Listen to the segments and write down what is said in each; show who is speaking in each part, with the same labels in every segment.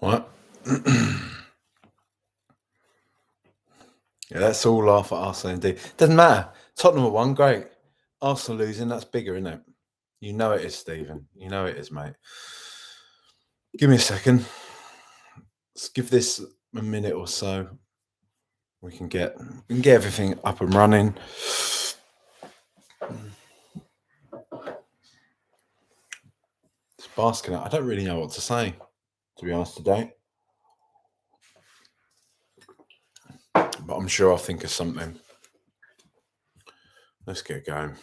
Speaker 1: What? Yeah, let's all laugh at Arsenal indeed. Doesn't matter. Tottenham have won, great. Arsenal losing, that's bigger, isn't it? You know it is, Stephen. You know it is, mate. Give me a second. Let's give this a minute or so. We can get everything up and running. It's basking out. I don't really know what to say, to be honest, today. But I'm sure I'll think of something. Let's get going.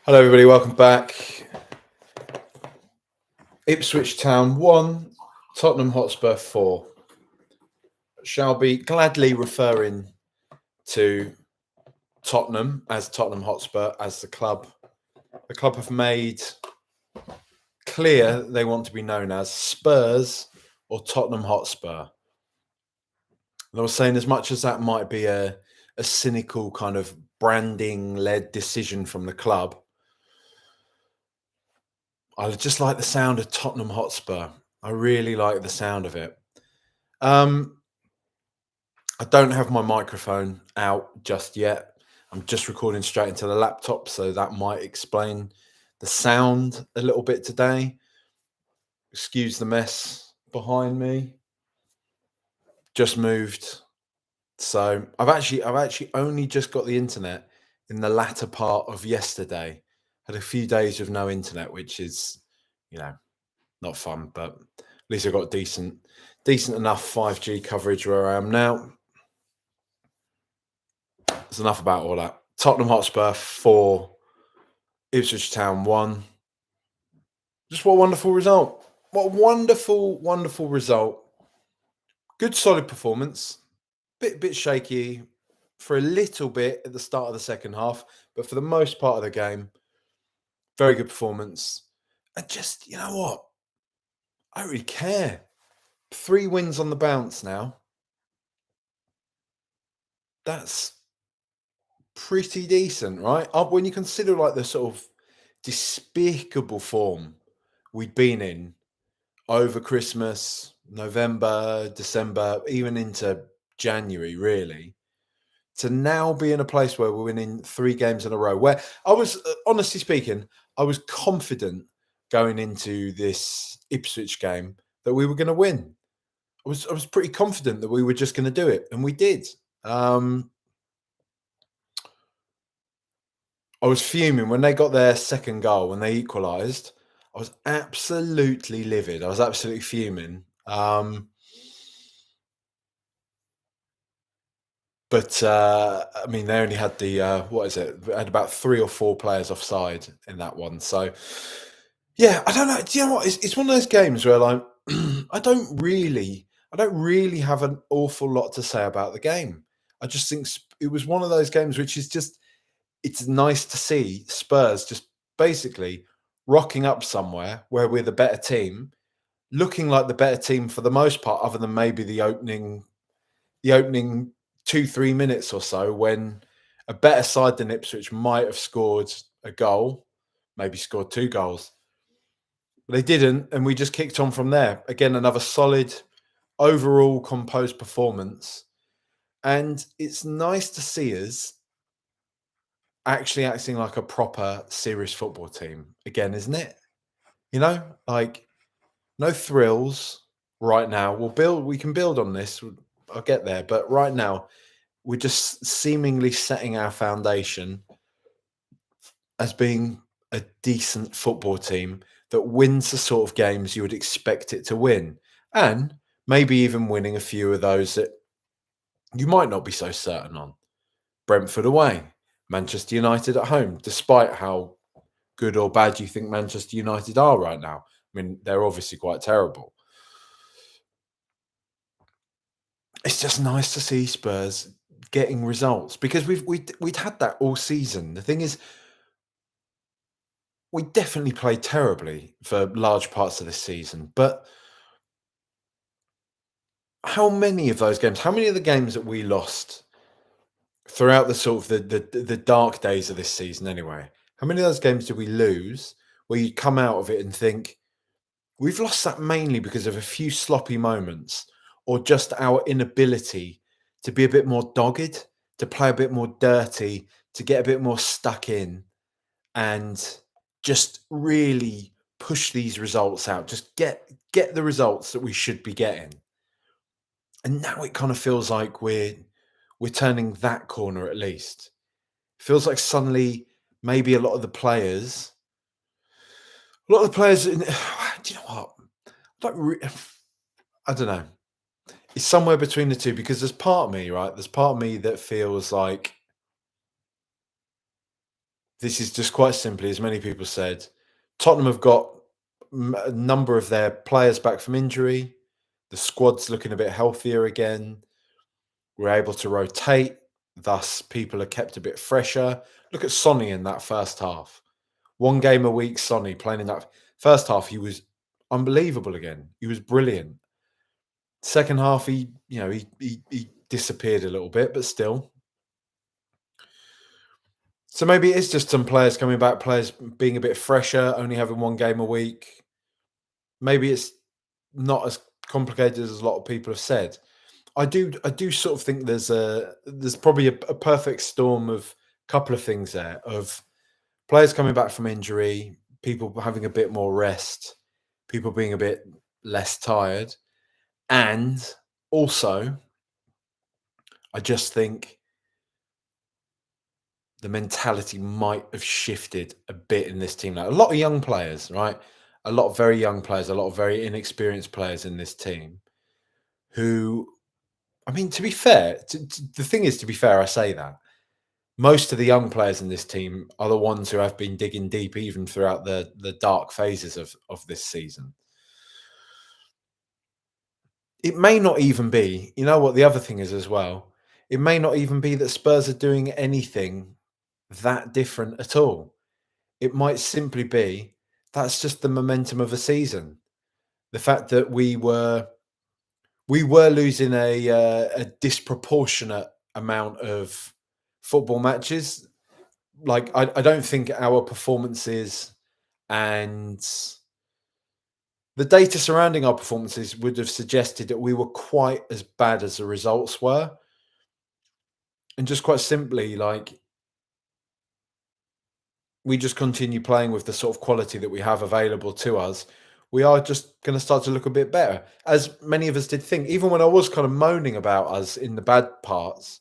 Speaker 1: Hello, everybody. Welcome back. Ipswich Town 1, Tottenham Hotspur 4. Shall be gladly referring to Tottenham as Tottenham Hotspur as the club. The club have made clear they want to be known as Spurs or Tottenham Hotspur. And I was saying, as much as that might be a cynical kind of branding-led decision from the club, I just like the sound of Tottenham Hotspur. I really like the sound of it. I don't have my microphone out just yet. I'm just recording straight into the laptop, so that might explain the sound a little bit today. Excuse the mess behind me. Just moved. So I've actually only just got the internet in the latter part of yesterday. Had a few days of no internet, which is, not fun, but at least I've got decent enough 5G coverage where I am now. There's enough about all that. Tottenham Hotspur 4, Ipswich Town 1. Just what a wonderful result. What a wonderful, wonderful result. Good solid performance. Bit shaky for a little bit at the start of the second half, but for the most part of the game, very good performance. And just, you know what? I don't really care. 3 wins on the bounce now. That's pretty decent, right? When you consider like the sort of despicable form we'd been in over Christmas, November, December, even into January, really, to now be in a place where we're winning 3 games in a row, where I was, honestly speaking, I was confident going into this Ipswich game that we were going to win. I was pretty confident that we were just going to do it, and we did. I was fuming when they got their second goal, when they equalised. I was absolutely livid. I was absolutely fuming. But I mean, they only had the what is it? They had about 3 or 4 players offside in that one. So yeah, I don't know. Do you know what? It's one of those games where like I don't really have an awful lot to say about the game. I just think it was one of those games which is just, it's nice to see Spurs just basically rocking up somewhere where we're the better team, looking like the better team for the most part, other than maybe the opening 2-3 minutes or so, when a better side than Ipswich might have scored a goal, maybe scored 2 goals. But they didn't, and we just kicked on from there. Again, another solid, overall composed performance. And it's nice to see us actually acting like a proper, serious football team again, isn't it? Like, no thrills right now. We can build on this. I'll get there. But right now, we're just seemingly setting our foundation as being a decent football team that wins the sort of games you would expect it to win. And maybe even winning a few of those that you might not be so certain on. Brentford away, Manchester United at home, despite how good or bad you think Manchester United are right now. I mean, they're obviously quite terrible. It's just nice to see Spurs getting results, because we'd had that all season. The thing is, we definitely played terribly for large parts of this season, but how many of those games, how many of the games that we lost throughout the sort of the dark days of this season anyway, how many of those games did we lose where you come out of it and think, We've lost that mainly because of a few sloppy moments or just our inability to be a bit more dogged, to play a bit more dirty, to get a bit more stuck in and just really push these results out. Just get the results that we should be getting. And now it kind of feels like we're turning that corner at least. Feels like suddenly maybe a lot of the players in, do you know what? I don't know. It's somewhere between the two because there's part of me, right? There's part of me that feels like this is just quite simply, as many people said, Tottenham have got a number of their players back from injury. The squad's looking a bit healthier again. We're able to rotate, thus people are kept a bit fresher. Look at Sonny in that first half. One game a week, Sonny playing in that first half. He was unbelievable again. He was brilliant. Second half, he disappeared a little bit, but still. So maybe it is just some players coming back, players being a bit fresher, only having one game a week. Maybe it's not as complicated as a lot of people have said. I do sort of think there's probably a perfect storm of a couple of things there of players coming back from injury, people having a bit more rest, people being a bit less tired, and also I just think the mentality might have shifted a bit in this team. Like a lot of young players, right? A lot of very young players, a lot of very inexperienced players in this team who, I mean, to be fair, the thing is, to be fair, I say that most of the young players in this team are the ones who have been digging deep even throughout the dark phases of this season. It may not even be, you know what the other thing is as well, it may not even be that Spurs are doing anything that different at all. It might simply be that's just the momentum of a season. The fact that we were losing a disproportionate amount of football matches. Like I don't think our performances and the data surrounding our performances would have suggested that we were quite as bad as the results were. And just quite simply, like we just continue playing with the sort of quality that we have available to us, we are just going to start to look a bit better. As many of us did think, even when I was kind of moaning about us in the bad parts,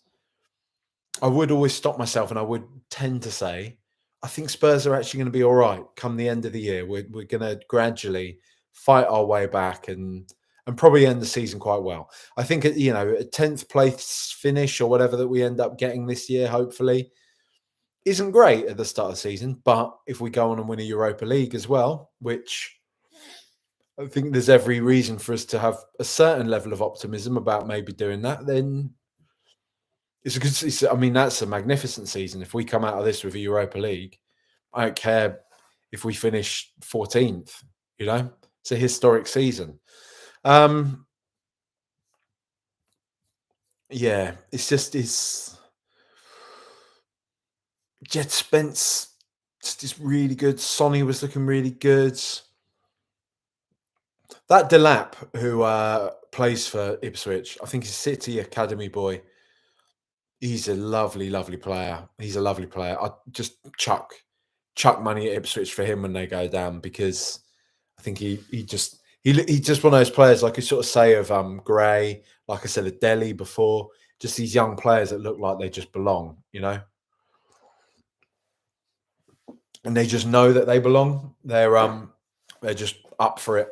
Speaker 1: I would always stop myself and I would tend to say, I think Spurs are actually going to be all right come the end of the year. We're going to gradually fight our way back and probably end the season quite well. I think, a 10th place finish or whatever that we end up getting this year, hopefully, isn't great at the start of the season. But if we go on and win a Europa League as well, which I think there's every reason for us to have a certain level of optimism about maybe doing that, then I mean, that's a magnificent season. If we come out of this with a Europa League, I don't care if we finish 14th, it's a historic season. Yeah, it's Djed Spence just really good. Sonny was looking really good. That Delap, who plays for Ipswich, I think he's City Academy boy. He's a lovely, lovely player. He's a lovely player. I just chuck money at Ipswich for him when they go down because I think he's just one of those players like you sort of say of Gray, like I said, of Delhi before, just these young players that look like they just belong, and they just know that they belong. They're just up for it.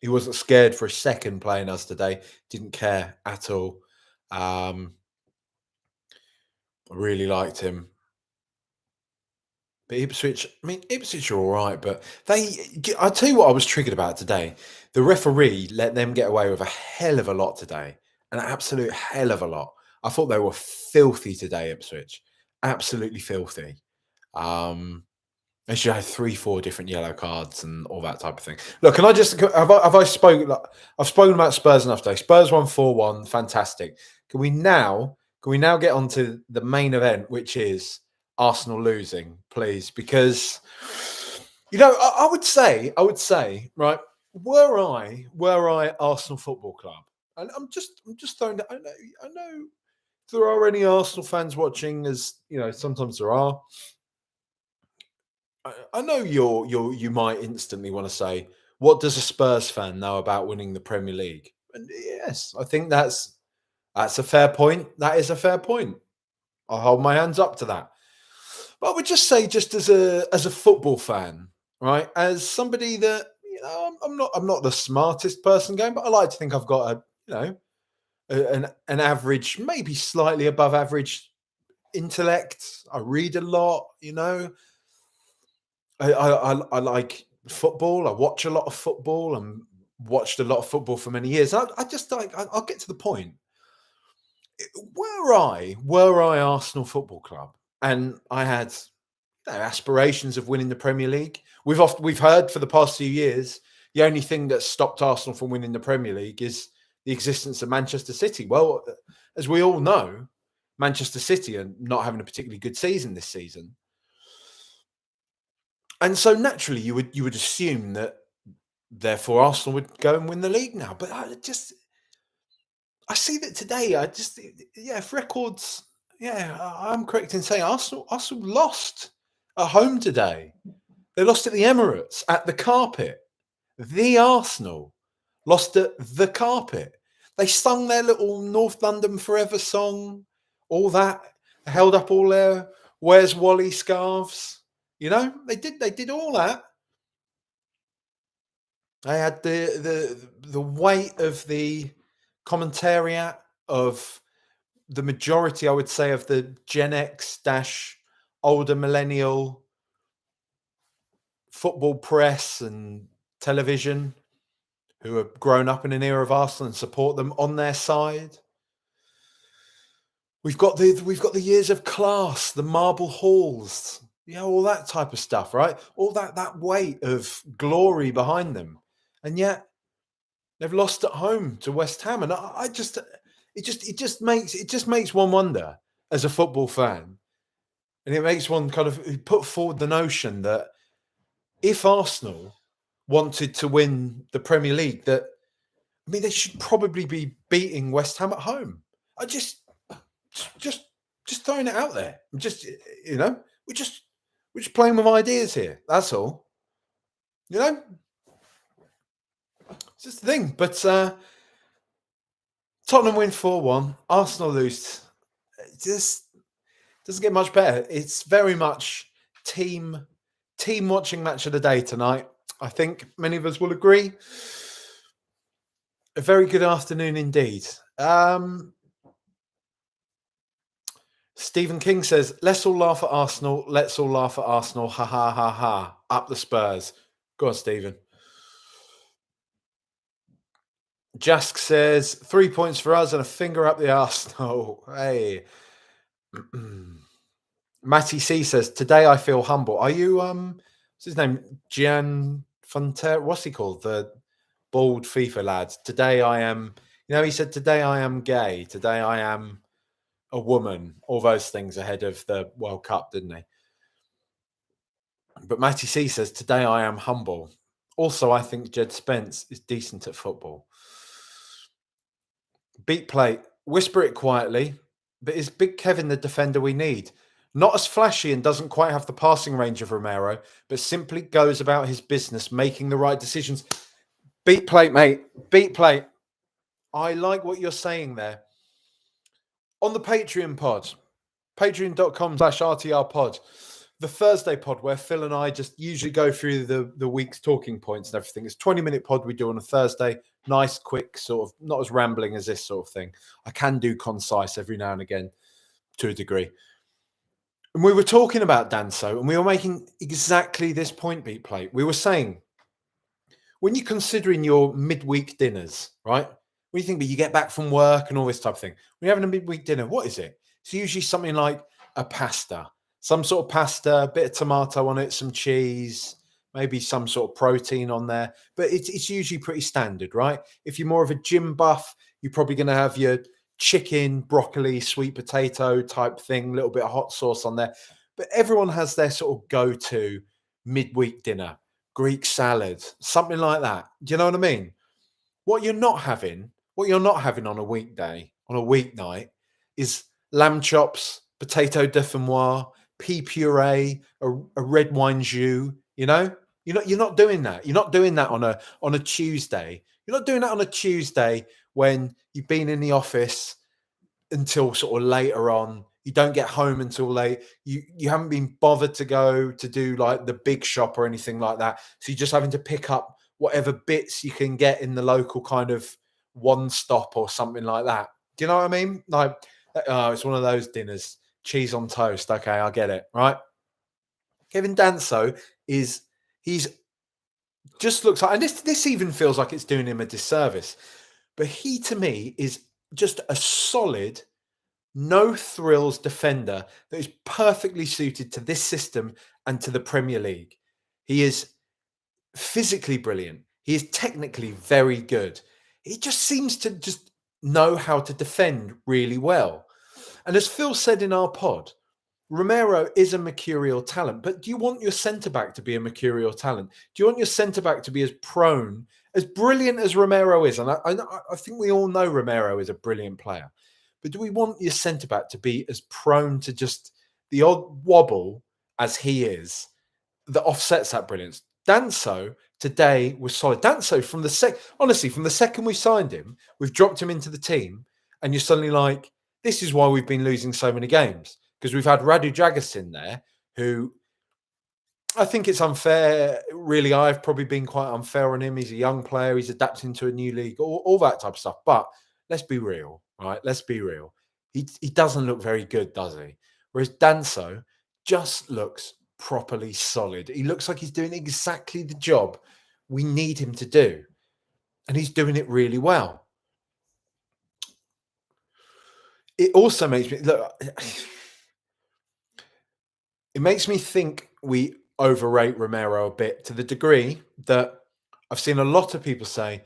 Speaker 1: He wasn't scared for a second playing us today. Didn't care at all. I really liked him. But Ipswich, I mean, Ipswich are all right, but I'll tell you what I was triggered about today. The referee let them get away with a hell of a lot today, an absolute hell of a lot. I thought they were filthy today, Ipswich. Absolutely filthy. They should have 3, 4 different yellow cards and all that type of thing. Look, can I just have I spoken? Like, I've spoken about Spurs enough today. Spurs won 4-1, fantastic. Can we now get on to the main event, which is Arsenal losing, please? Because I would say, right. were I Arsenal Football Club, and I'm just throwing that. I know if there are any Arsenal fans watching, as you know, sometimes there are. I know you might instantly want to say, what does a Spurs fan know about winning the Premier League? And yes, I think that's a fair point. That is a fair point. I'll hold my hands up to that. But I would just say, just as a football fan, right, as somebody that I'm not the smartest person going, but I like to think I've got an average, maybe slightly above average intellect. I read a lot, I like football. I watch a lot of football and watched a lot of football for many years. I just like I'll get to the point. Were I Arsenal Football Club, and I had aspirations of winning the Premier League. We've heard for the past few years the only thing that stopped Arsenal from winning the Premier League is the existence of Manchester City. Well, as we all know, Manchester City are not having a particularly good season this season. And so naturally, you would assume that therefore Arsenal would go and win the league now. But I see that today. If records, I'm correct in saying Arsenal lost at home today. They lost at the Emirates at the carpet. The Arsenal lost at the carpet. They sung their little North London Forever song, all that. They held up all their Where's Wally scarves. They did all that. They had the weight of the commentariat of the majority, I would say, of the Gen X dash older millennial football press and television who have grown up in an era of Arsenal and support them on their side. We've got the years of class, the marble halls, all that type of stuff, right? All that weight of glory behind them, and yet they've lost at home to West Ham, and it just makes one wonder as a football fan, and it makes one kind of put forward the notion that if Arsenal wanted to win the Premier League, they should probably be beating West Ham at home. I just throwing it out there. We're just playing with ideas here. That's all. It's just the thing. But Tottenham win 4-1. Arsenal lose. It just doesn't get much better. It's very much team watching match of the day tonight. I think many of us will agree. A very good afternoon indeed. Stephen King says, let's all laugh at Arsenal. Let's all laugh at Arsenal. Ha ha ha ha. Up the Spurs. Go on, Stephen. Jask says, 3 points for us and a finger up the Arsenal. Hey. Matty C says, today I feel humble. Are you, what's his name? Gian Fonter? What's he called? The bald FIFA lad. Today I am, he said, today I am gay. Today I am a woman. All those things ahead of the World Cup, didn't he? But Matty C says, today I am humble. Also, I think Djed Spence is decent at football. Beat plate. Whisper it quietly. But is Big Kevin the defender we need? Not as flashy and doesn't quite have the passing range of Romero, but simply goes about his business, making the right decisions. Beat plate, mate. Beat plate. I like what you're saying there. On the Patreon pod, patreon.com/RTR pod, the Thursday pod where Phil and I just usually go through the week's talking points and everything. It's a 20-minute pod we do on a Thursday. Nice, quick, sort of, not as rambling as this sort of thing. I can do concise every now and again to a degree. And we were talking about Danso, and we were making exactly this point, Beat Plate. We were saying, when you're considering your midweek dinners, right? When you think, but you get back from work and all this type of thing. When you're having a midweek dinner, what is it? It's usually something like a pasta, some sort of pasta, a bit of tomato on it, some cheese, maybe some sort of protein on there. But it's usually pretty standard, right? If you're more of a gym buff, you're probably going to have your chicken, broccoli, sweet potato type thing, a little bit of hot sauce on there. But everyone has their sort of go-to midweek dinner. Greek salad, something like that. Do you know what I mean? What you're not having on a weekday, on a weeknight, is lamb chops, potato dauphinoise, pea puree, a red wine jus. You know, you're not doing that. You're not doing that on a Tuesday. You're not doing that on a Tuesday when you've been in the office until sort of later on. You don't get home until late. You haven't been bothered to go to do like the big shop or anything like that. So you're just having to pick up whatever bits you can get in the local kind of one stop or something like that. Do you know what I mean? Like, it's one of those dinners. Cheese on toast. Okay, I get it. Right. Kevin Danso is he's just looks like, and this even feels like it's doing him a disservice. But he to me is just a solid no thrills defender that is perfectly suited to this system and to the Premier League. He is physically brilliant. He is technically very good. He just seems to just know how to defend really well. And as Phil said in our pod, Romero is a mercurial talent, but do you want your centre back to be a mercurial talent? Do you want your centre back to be as prone, as brilliant as Romero is? And I think we all know Romero is a brilliant player, but do we want your centre back to be as prone to just the odd wobble as he is that offsets that brilliance? Danso today was solid. Danso honestly, from the second we signed him, we've dropped him into the team, and you're suddenly like, this is why we've been losing so many games. Because we've had Radu Dragas in there, who I think it's unfair. Really, I've probably been quite unfair on him. He's a young player. He's adapting to a new league, all that type of stuff. But let's be real, right? Let's be real. He doesn't look very good, does he? Whereas Danso just looks properly solid. He looks like he's doing exactly the job we need him to do. And he's doing it really well. It also makes me look. It makes me think we overrate Romero a bit, to the degree that I've seen a lot of people say,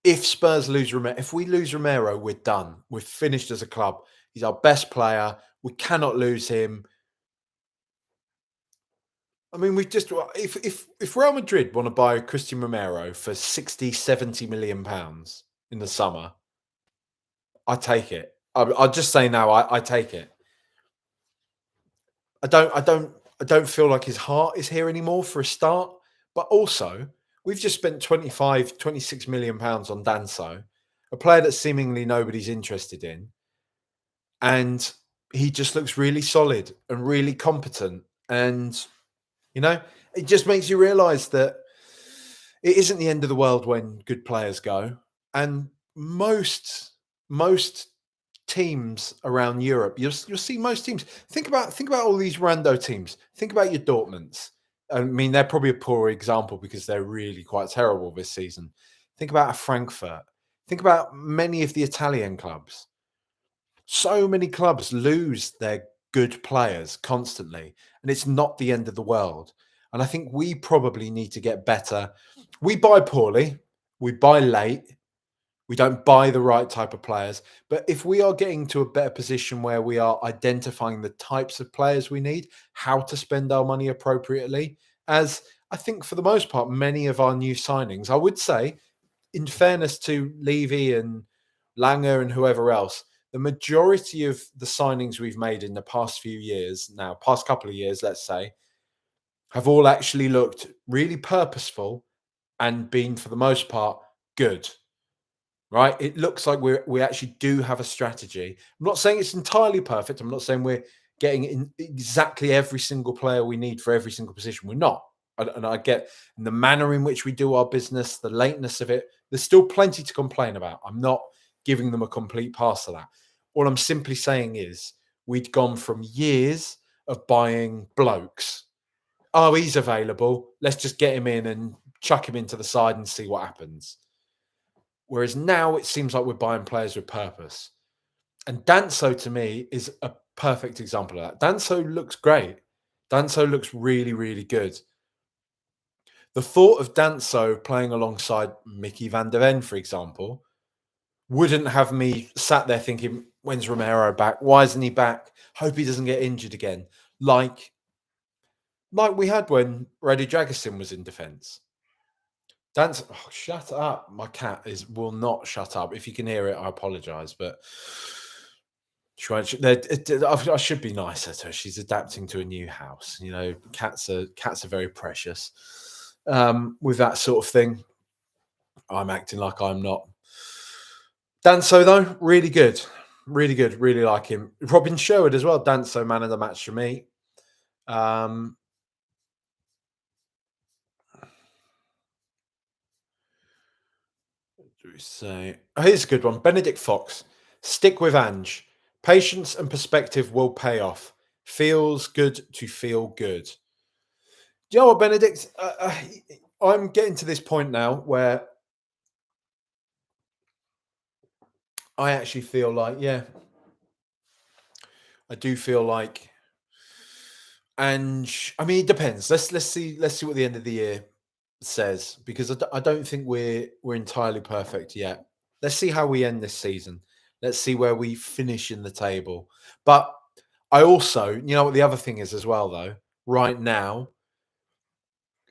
Speaker 1: if Spurs lose Romero, if we lose Romero, we're done. We're finished as a club. He's our best player. We cannot lose him. I mean, we just if Real Madrid want to buy Christian Romero for 60, 70 million pounds in the summer, I take it. I'll just say now, I take it. I don't feel like his heart is here anymore for a start. But also, we've just spent 25, 26 million pounds on Danso, a player that seemingly nobody's interested in. And he just looks really solid and really competent. And, it just makes you realise that it isn't the end of the world when good players go. And most teams around Europe, you'll see most teams. Think about all these rando teams. Think about your Dortmunds. I mean, they're probably a poor example because they're really quite terrible this season. Think about a Frankfurt. Think about many of the Italian clubs. So many clubs lose their good players constantly, and it's not the end of the world. And I think we probably need to get better. We buy poorly, we buy late, we don't buy the right type of players. But if we are getting to a better position where we are identifying the types of players we need, how to spend our money appropriately, as I think for the most part, many of our new signings, I would say, in fairness to Levy and Langer and whoever else, the majority of the signings we've made in the past few years, now, past couple of years, let's say, have all actually looked really purposeful and been, for the most part, good. Right? It looks like we actually do have a strategy. I'm not saying it's entirely perfect. I'm not saying we're getting in exactly every single player we need for every single position. We're not. And I get in the manner in which we do our business, the lateness of it. There's still plenty to complain about. I'm not giving them a complete pass of that. All I'm simply saying is we'd gone from years of buying blokes. Oh, he's available. Let's just get him in and chuck him into the side and see what happens. Whereas now it seems like we're buying players with purpose. And Danso, to me, is a perfect example of that. Danso looks great. Danso looks really, really good. The thought of Danso playing alongside Mickey van der Ven, for example, wouldn't have me sat there thinking, when's Romero back? Why isn't he back? Hope he doesn't get injured again. Like like we had when Reddy Dragosin was in defence. Danso, oh, shut up! My cat will not shut up. If you can hear it, I apologise, but she won't. I should be nicer to her. She's adapting to a new house. You know, cats are very precious. With that sort of thing, I'm acting like I'm not. Danso though, really good, really good. Really like him. Robin Sherwood as well. Danso man of the match for me. Um, do we say? Oh, here's a good one. Benedict Fox. Stick with Ange. Patience and perspective will pay off. Feels good to feel good. Do you know what, Benedict? I'm getting to this point now where I actually feel like, yeah, I do feel like, and I mean, it depends. Let's see what the end of the year says, because I don't think we're entirely perfect yet. Let's see how we end this season. Let's see where we finish in the table. But I also, you know what the other thing is as well, though. Right now,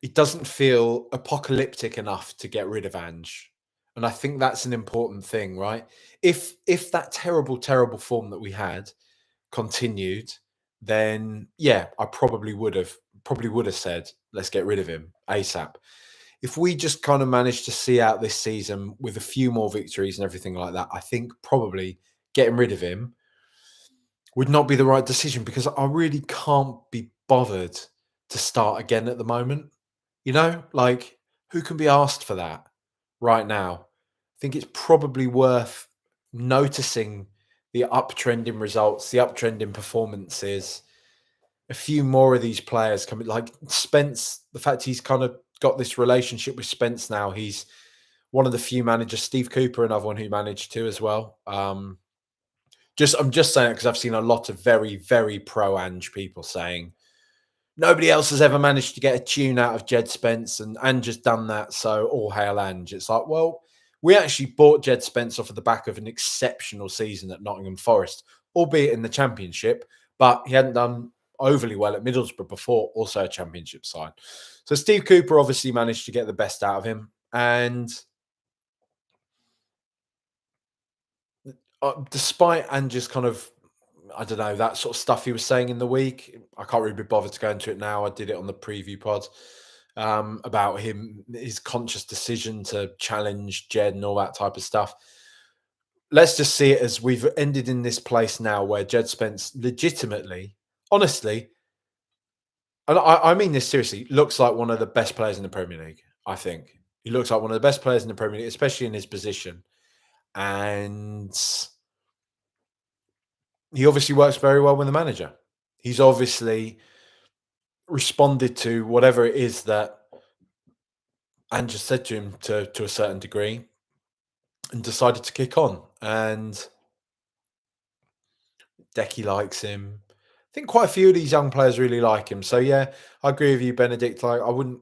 Speaker 1: it doesn't feel apocalyptic enough to get rid of Ange. And I think that's an important thing, right? If that terrible form that we had continued, then yeah, I probably would have said, let's get rid of him ASAP. If we just kind of managed to see out this season with a few more victories and everything like that, I think probably getting rid of him would not be the right decision, because I really can't be bothered to start again at the moment. You know, like, who can be asked for that right now? I think it's probably worth noticing the uptrend in results, the uptrend in performances, a few more of these players coming, like Spence. The fact he's kind of got this relationship with Spence now. He's one of the few managers. Steve Cooper, another one who managed to as well. I'm just saying it because I've seen a lot of very pro Ange people saying nobody else has ever managed to get a tune out of Djed Spence, and Ange has done that. So all hail Ange. It's like, well, we actually bought Djed Spence off of the back of an exceptional season at Nottingham Forest, albeit in the Championship, but he hadn't done overly well at Middlesbrough before, also a Championship side. So Steve Cooper obviously managed to get the best out of him. And despite Ange's kind of, I don't know, that sort of stuff he was saying in the week, I can't really be bothered to go into it now. I did it on the preview pod, about his conscious decision to challenge Djed and all that type of stuff. Let's just see it as we've ended in this place now where Djed Spence legitimately, honestly, and I mean this seriously, looks like one of the best players in the Premier League. I think he looks like one of the best players in the Premier League, especially in his position. And he obviously works very well with the manager. He's obviously responded to whatever it is that Ange said to him to a certain degree, and decided to kick on. And Decky likes him. I think quite a few of these young players really like him. So yeah, I agree with you, Benedict. Like, I wouldn't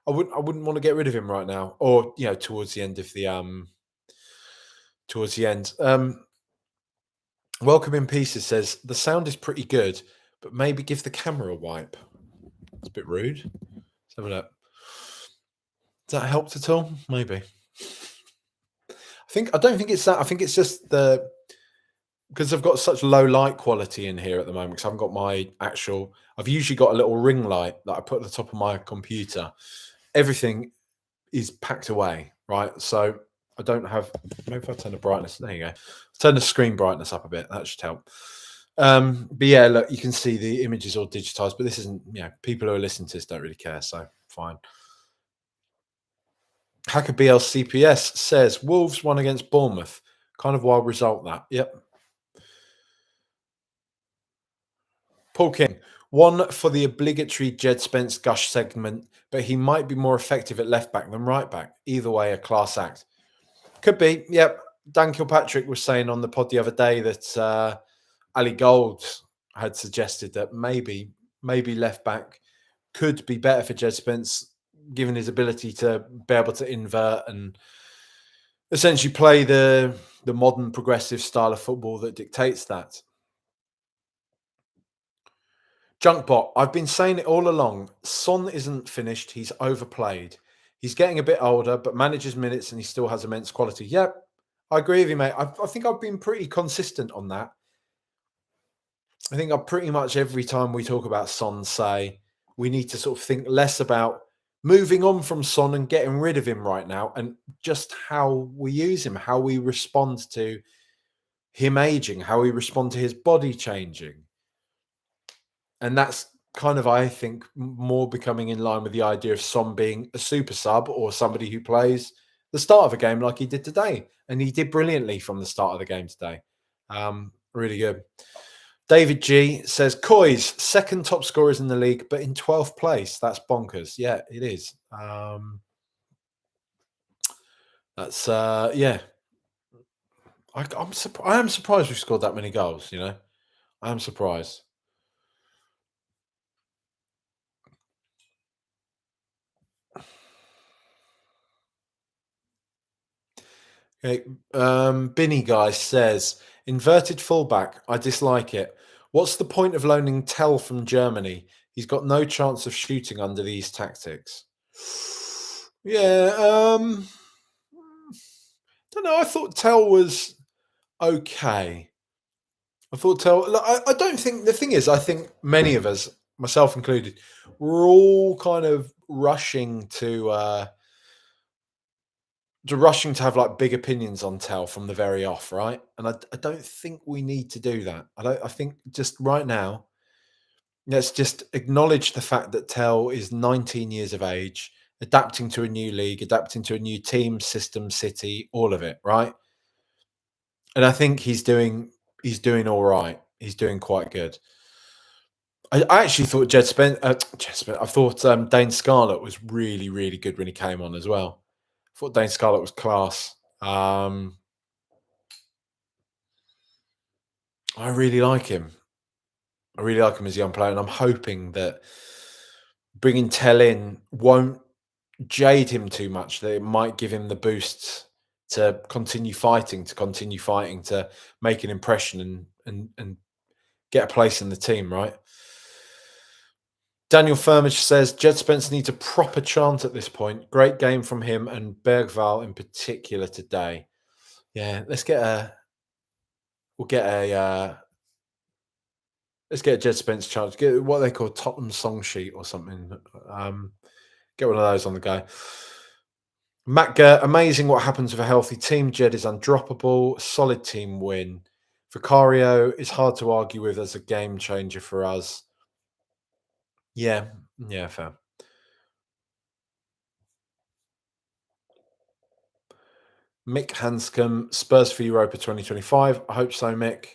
Speaker 1: want to get rid of him right now, or towards the end of the towards the end. Welcome in Pieces says the sound is pretty good, but maybe give the camera a wipe. It's a bit rude. Let's have a look. Does that help at all? Maybe. I don't think it's that. I think it's just because I've got such low light quality in here at the moment. Because I haven't got my actual. I've usually got a little ring light that I put at the top of my computer. Everything is packed away, right? So I don't have. Maybe if I turn the brightness. There you go. Turn the screen brightness up a bit. That should help. But yeah, look, you can see the image is all digitized, but this isn't. People who are listening to this don't really care, so fine. Hacker BL CPS says Wolves won against Bournemouth. Kind of wild result that. Yep. Paul King, one for the obligatory Djed Spence gush segment, but he might be more effective at left back than right back. Either way, a class act. Could be. Yep. Dan Kilpatrick was saying on the pod the other day that Ali Gold had suggested that maybe left back could be better for Djed Spence, given his ability to be able to invert and essentially play the modern progressive style of football that dictates that. Junkbot, I've been saying it all along. Son isn't finished. He's overplayed. He's getting a bit older, but manages minutes and he still has immense quality. Yep, I agree with you, mate. I think I've been pretty consistent on that. I think I pretty much every time we talk about Son say we need to sort of think less about moving on from Son and getting rid of him right now and just how we use him, how we respond to him aging, how we respond to his body changing. And that's kind of, I think, more becoming in line with the idea of Son being a super sub or somebody who plays the start of a game like he did today. And he did brilliantly from the start of the game today. Really good. David G says, Coy's second top scorers in the league, but in 12th place. That's bonkers. Yeah, it is. That's, yeah. I am surprised we've scored that many goals, you know. I am surprised. Okay. Binny guy says, inverted fullback. I dislike it. What's the point of loaning Tell from Germany? He's got no chance of shooting under these tactics. Yeah. Don't know. I thought Tell was okay. I thought Tell. Look, I don't think the thing is. I think many of us, myself included, we're all kind of rushing to have like big opinions on Tell from the very off, right? And I don't think we need to do that. I think just right now, let's just acknowledge the fact that Tell is 19 years of age, adapting to a new league, adapting to a new team, system, city, all of it, right? And I think he's doing all right. He's doing quite good. I actually thought I thought Dane Scarlett was really, really good when he came on as well. I thought Dane Scarlett was class. I really like him. I really like him as a young player, and I'm hoping that bringing Tell in won't jade him too much. That it might give him the boost to continue fighting, to make an impression and get a place in the team. Right. Daniel Firmage says Djed Spence needs a proper chant at this point. Great game from him and Bergval in particular today. Yeah, we'll get a let's get a Djed Spence chant. Get what they call Tottenham song sheet or something. Get one of those on the go. Matt Gert, amazing what happens with a healthy team. Djed is undroppable. Solid team win. Vicario is hard to argue with as a game changer for us. Yeah, yeah, fair. Mick Hanscom, Spurs for Europa 2025. I hope so, Mick.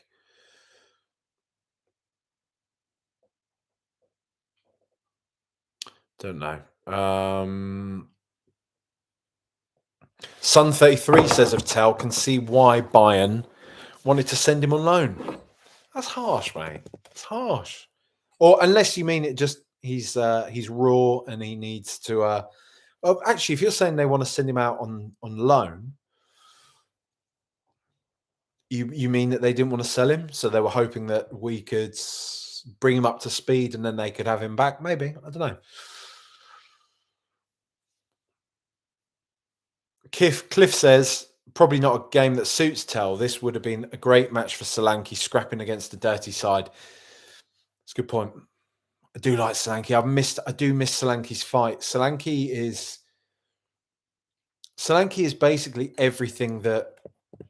Speaker 1: Don't know. Sun33 says of Tell, can see why Bayern wanted to send him on loan. That's harsh, mate. It's harsh. Or unless you mean it just he's raw and he needs to well, actually, if you're saying they want to send him out on loan, you mean that they didn't want to sell him, so they were hoping that we could bring him up to speed and then they could have him back. Maybe, I don't know. Cliff says probably not a game that suits Tell. This would have been a great match for Solanke scrapping against the dirty side. That's a good point. I do like Solanke. I do miss Solanke's fight. Solanke is basically everything that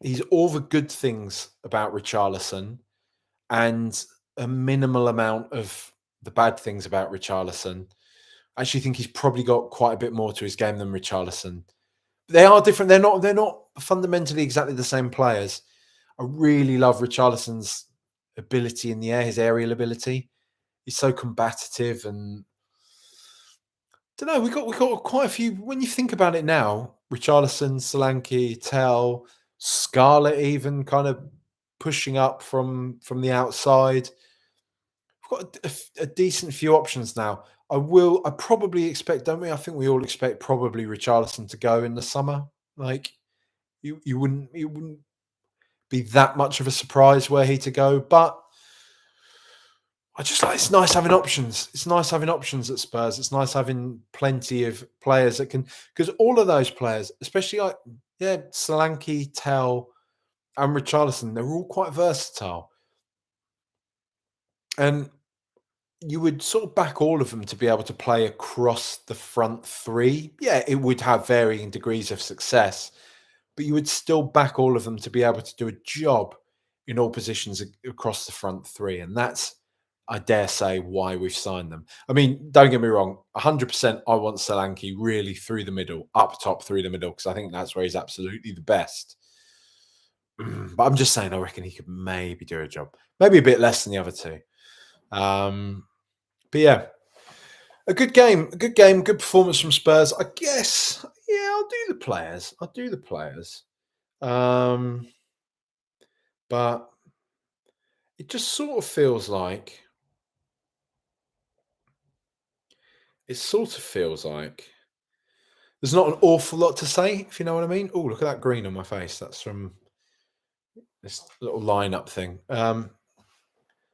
Speaker 1: he's all the good things about Richarlison and a minimal amount of the bad things about Richarlison. I actually think he's probably got quite a bit more to his game than Richarlison. They are different. They're not fundamentally exactly the same players. I really love Richarlison's ability in the air, his aerial ability. He's so combative and don't know. We got quite a few. When you think about it now, Richarlison, Solanke, Tell, Scarlett, even kind of pushing up from the outside. We've got a decent few options now. I probably expect, don't we? I think we all expect probably Richarlison to go in the summer. Like you wouldn't be that much of a surprise were he to go, but I just like it's nice having options. It's nice having options at Spurs. It's nice having plenty of players that can because all of those players, especially like Solanke, Tell, and Richarlison, they're all quite versatile. And you would sort of back all of them to be able to play across the front three. Yeah, it would have varying degrees of success, but you would still back all of them to be able to do a job in all positions across the front three. And that's, I dare say, why we've signed them. I mean, don't get me wrong, 100% I want Solanke really through the middle, up top through the middle, because I think that's where he's absolutely the best. But I'm just saying, I reckon he could maybe do a job, maybe a bit less than the other two. But yeah, a good game, good performance from Spurs. I guess, yeah, I'll do the players. I'll do the players. Um, but it just sort of feels like it sort of feels like there's not an awful lot to say, if you know what I mean. Oh, look at that green on my face. That's from this little lineup thing.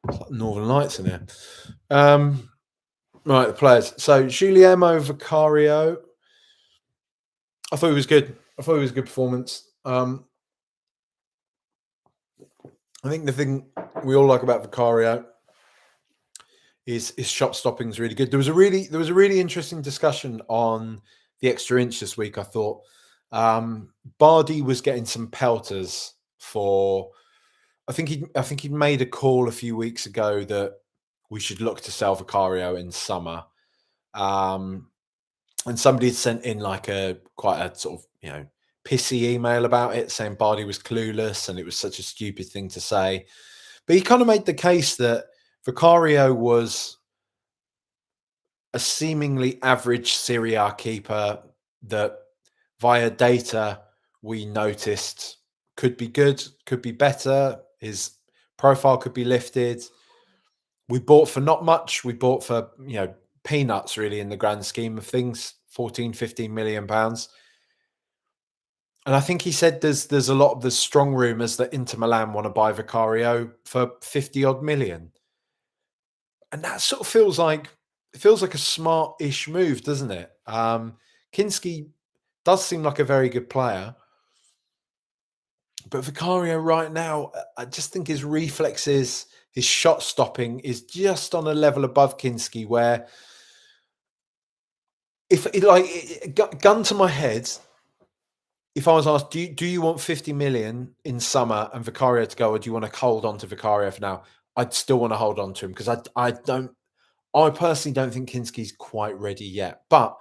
Speaker 1: It's like Northern Lights in here. Right, the players. So Giuliano Vicario. I thought he was good. I thought it was a good performance. I think the thing we all like about Vicario is his shot stopping is really good. There was a really interesting discussion on the extra inch this week. I thought Bardi was getting some pelters for. I think he made a call a few weeks ago that we should look to sell Vicario in summer. And somebody had sent in like a quite a sort of pissy email about it, saying Bardi was clueless and it was such a stupid thing to say. But he kind of made the case that Vicario was a seemingly average Serie A keeper that via data we noticed could be good, could be better. His profile could be lifted. We bought for not much. We bought for, peanuts really in the grand scheme of things, 14, 15 million pounds. And I think he said there's a lot of the strong rumours that Inter Milan want to buy Vicario for 50 odd million. And that sort of feels like a smart-ish move, doesn't it? Kinski does seem like a very good player, but Vicario right now, I just think his reflexes, his shot stopping is just on a level above Kinski. Where if gun to my head, if I was asked, do you want 50 million in summer and Vicario to go, or do you want to hold on to Vicario for now? I'd still want to hold on to him because I personally don't think Kinski's quite ready yet. But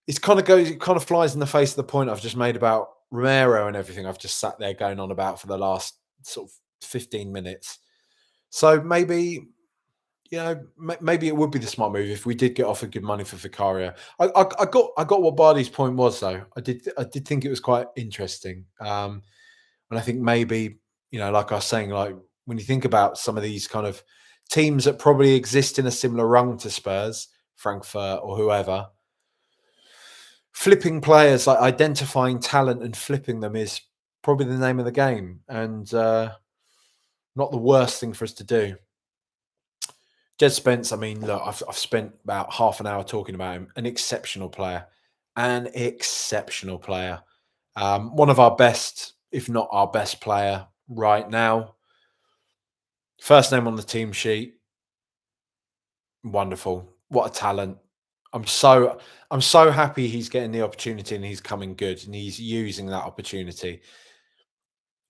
Speaker 1: it kind of flies in the face of the point I've just made about Romero and everything I've just sat there going on about for the last sort of 15 minutes. So maybe, maybe it would be the smart move if we did get offered good money for Vicario. I got what Bardi's point was though. I did think it was quite interesting. And I think maybe, like I was saying, like when you think about some of these kind of teams that probably exist in a similar rung to Spurs, Frankfurt or whoever, flipping players, like identifying talent and flipping them is probably the name of the game, and not the worst thing for us to do. Djed Spence, I mean, look, I've spent about half an hour talking about him. An exceptional player. An exceptional player. One of our best, if not our best player right now. First name on the team sheet. Wonderful. What a talent. I'm so happy he's getting the opportunity and he's coming good and he's using that opportunity.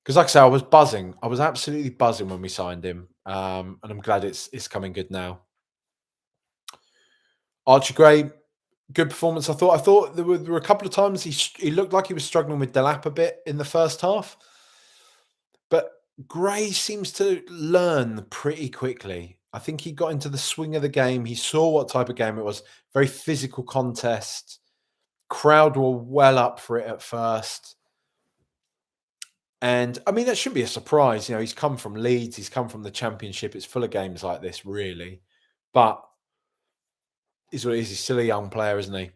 Speaker 1: Because like I say, I was buzzing. I was absolutely buzzing when we signed him. And I'm glad it's coming good now. Archie Gray, good performance. I thought there were a couple of times he looked like he was struggling with Delap a bit in the first half. But Gray seems to learn pretty quickly. I think he got into the swing of the game. He saw what type of game it was. Very physical contest. Crowd were well up for it at first. And I mean, that shouldn't be a surprise. He's come from Leeds. He's come from the Championship. It's full of games like this, really. But is what it is. He's still a young player, isn't he?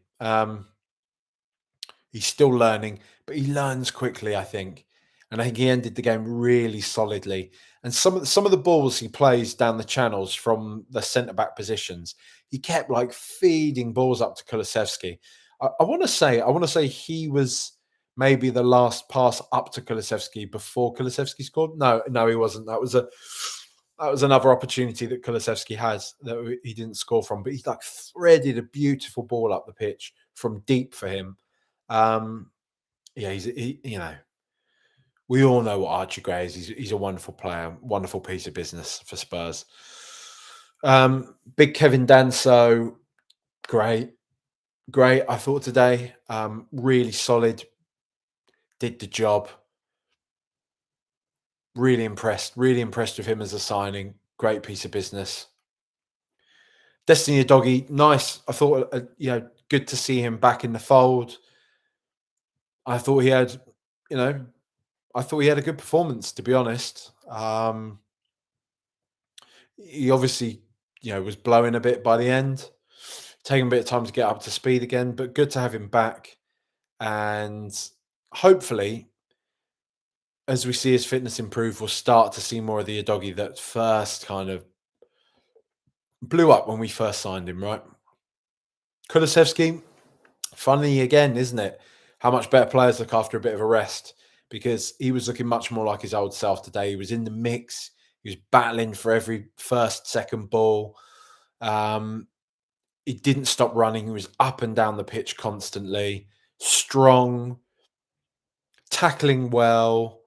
Speaker 1: He's still learning, but he learns quickly, I think. And I think he ended the game really solidly. And some of the balls he plays down the channels from the centre back positions, he kept like feeding balls up to Kulusevski. I want to say he was maybe the last pass up to Kulusevski before Kulusevski scored. No, no, he wasn't. That was another opportunity that Kulusevski has that he didn't score from. But he's like threaded a beautiful ball up the pitch from deep for him. Um, yeah, we all know what Archie Gray is. He's a wonderful player, wonderful piece of business for Spurs. Big Kevin Danso, great, great. I thought today, really solid, did the job. Really impressed with him as a signing. Great piece of business. Destiny Doggy, nice. I thought, good to see him back in the fold. I thought he had, you know, I thought he had a good performance. To be honest, he obviously, was blowing a bit by the end, taking a bit of time to get up to speed again, but good to have him back. And hopefully, as we see his fitness improve, we'll start to see more of the Udogie that first kind of blew up when we first signed him, right? Kulusevski, funny again, isn't it? How much better players look after a bit of a rest, because he was looking much more like his old self today. He was in the mix. He was battling for every first, second ball. Um, he didn't stop running. He was up and down the pitch constantly, strong, tackling well,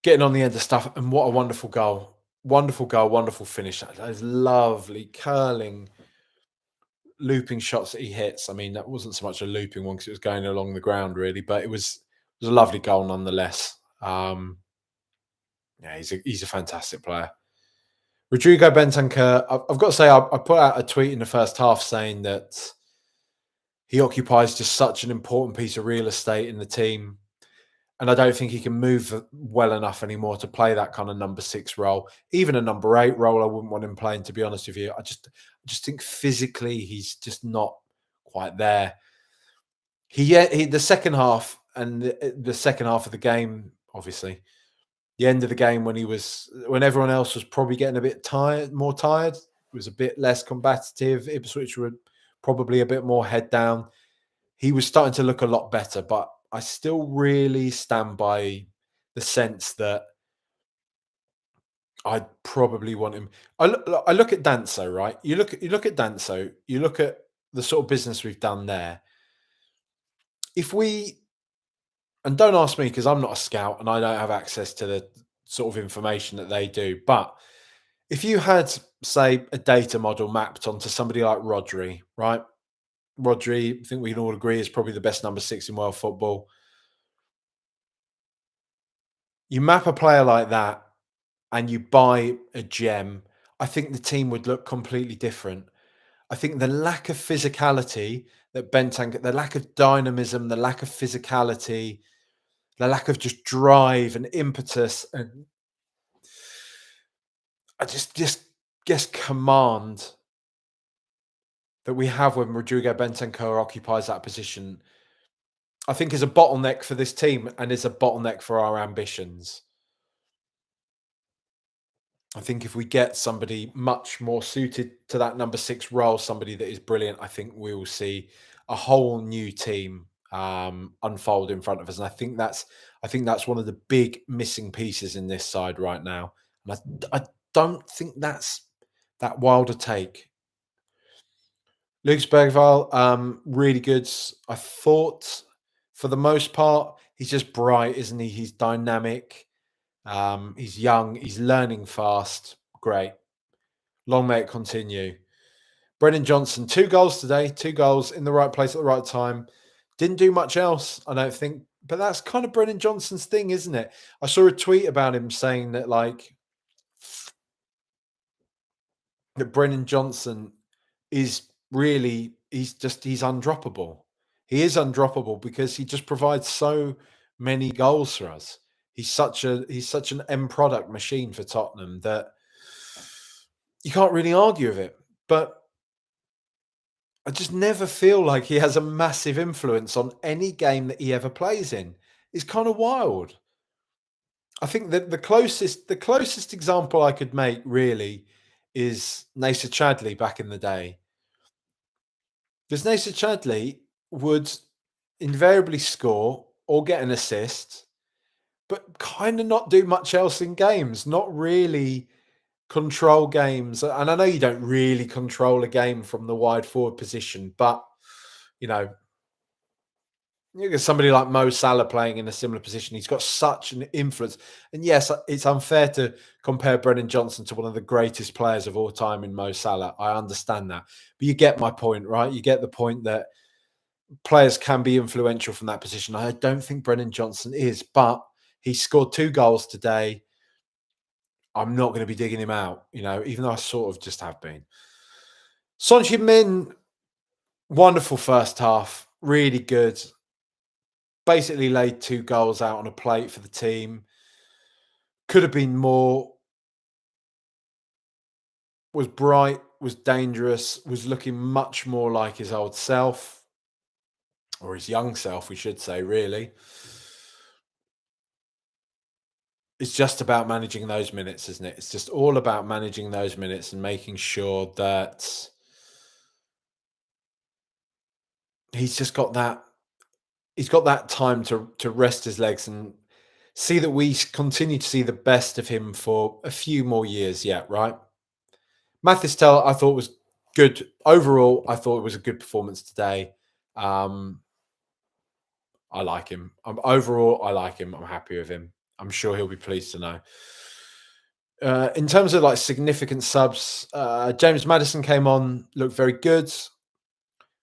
Speaker 1: getting on the end of stuff. And what a wonderful goal. Wonderful goal, wonderful finish. Those lovely curling, looping shots that he hits. I mean, that wasn't so much a looping one because it was going along the ground, really, but it was a lovely goal nonetheless. Yeah, he's a fantastic player. Rodrigo Bentancur, I've got to say, I put out a tweet in the first half saying that he occupies just such an important piece of real estate in the team. And I don't think he can move well enough anymore to play that kind of number 6 role. Even a number 8 role, I wouldn't want him playing, to be honest with you. I just think physically he's just not quite there. The second half and the second half of the game, obviously, the end of the game when everyone else was probably getting a bit more tired, it was a bit less combative. Ipswich were probably a bit more head down. He was starting to look a lot better, but I still really stand by the sense that I'd probably want him. I look at Danso, right? You look at Danso. You look at the sort of business we've done there. If we and don't ask me because I'm not a scout and I don't have access to the sort of information that they do. But if you had, say, a data model mapped onto somebody like Rodri, right? Rodri, I think we can all agree, is probably the best number 6 in world football. You map a player like that and you buy a gem, I think the team would look completely different. I think the lack of physicality that Bentang, the lack of dynamism, the lack of physicality, the lack of just drive and impetus, and I just guess command that we have when Rodrigo Bentancur occupies that position, I think is a bottleneck for this team and is a bottleneck for our ambitions. I think if we get somebody much more suited to that number 6 role, somebody that is brilliant, I think we will see a whole new team unfold in front of us. And I think that's one of the big missing pieces in this side right now. And I don't think that's that wild a take. Lucas Bergval, really good. I thought for the most part, he's just bright, isn't he? He's dynamic. He's young. He's learning fast. Great. Long may it continue. Brennan Johnson, 2 goals today, 2 goals in the right place at the right time. Didn't do much else, I don't think. But that's kind of Brennan Johnson's thing, isn't it? I saw a tweet about him saying that Brennan Johnson is really he's undroppable. He is undroppable because he just provides so many goals for us. He's such an end product machine for Tottenham that you can't really argue with it. But I just never feel like he has a massive influence on any game that he ever plays in. is kind of wild. I think that the closest example I could make really is Nacer Chadley back in the day. Because Nacer Chadley would invariably score or get an assist, but kind of not do much else in games, not really control games. And I know you don't really control a game from the wide forward position, but you know, you get somebody like Mo Salah playing in a similar position. He's got such an influence. And yes, it's unfair to compare Brennan Johnson to one of the greatest players of all time in Mo Salah. I understand that. But you get my point, right? You get the point that players can be influential from that position. I don't think Brennan Johnson is, but he scored 2 goals today. I'm not going to be digging him out, even though I sort of just have been. Son Heung-min, wonderful first half, really good. Basically laid 2 goals out on a plate for the team. Could have been more. Was bright, was dangerous, was looking much more like his old self, or his young self, we should say, really. It's just about managing those minutes, isn't it? It's just all about managing those minutes and making sure that he's just got that. He's got that time to rest his legs and see that we continue to see the best of him for a few more years yet, right? Mathis Tell, I thought was good overall. I thought it was a good performance today. I like him. Overall, I like him. I'm happy with him. I'm sure he'll be pleased to know. In terms of like significant subs, James Maddison came on, looked very good.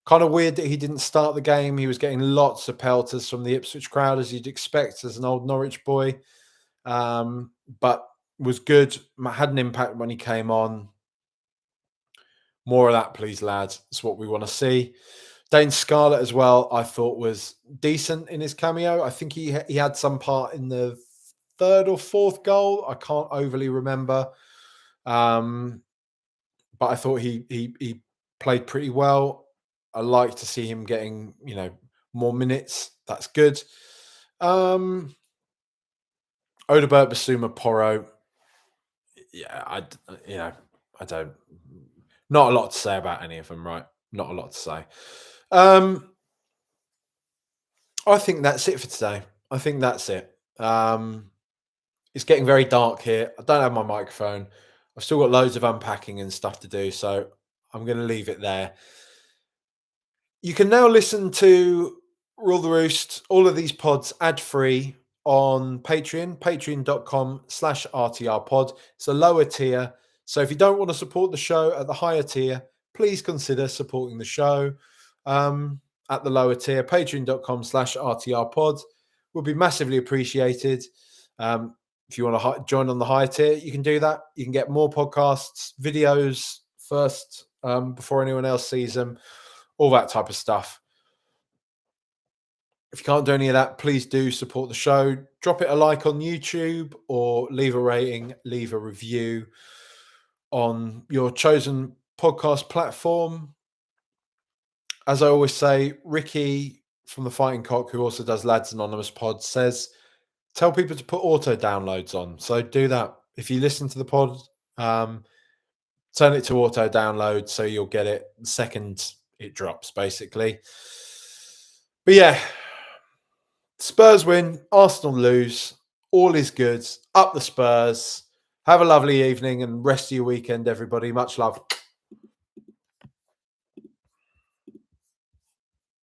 Speaker 1: Kind of weird that he didn't start the game. He was getting lots of pelters from the Ipswich crowd, as you'd expect as an old Norwich boy. But was good. Had an impact when he came on. More of that, please, lads. That's what we want to see. Dane Scarlett as well, I thought was decent in his cameo. I think he had some part in the 3rd or 4th goal. I can't overly remember. But I thought he played pretty well. I like to see him getting, more minutes. That's good. Odobert Basuma Porro. Yeah, I don't. Not a lot to say about any of them, right? Not a lot to say. I think that's it for today. I think that's it. It's getting very dark here. I don't have my microphone. I've still got loads of unpacking and stuff to do, so I'm going to leave it there. You can now listen to Rule the Roost, all of these pods ad-free on Patreon, patreon.com/RTRpod. It's a lower tier. So if you don't want to support the show at the higher tier, please consider supporting the show at the lower tier, patreon.com/RTRpod. Would be massively appreciated. If you want to join on the higher tier, you can do that. You can get more podcasts, videos first before anyone else sees them, all that type of stuff. If you can't do any of that, please do support the show. Drop it a like on YouTube or leave a rating, leave a review on your chosen podcast platform. As I always say, Ricky from the Fighting Cock, who also does Lads Anonymous pod, says, tell people to put auto downloads on. So do that. If you listen to the pod, turn it to auto download so you'll get it the second it drops, basically. But yeah, Spurs win, Arsenal lose. All is good. Up the Spurs. Have a lovely evening and rest of your weekend, everybody. Much love.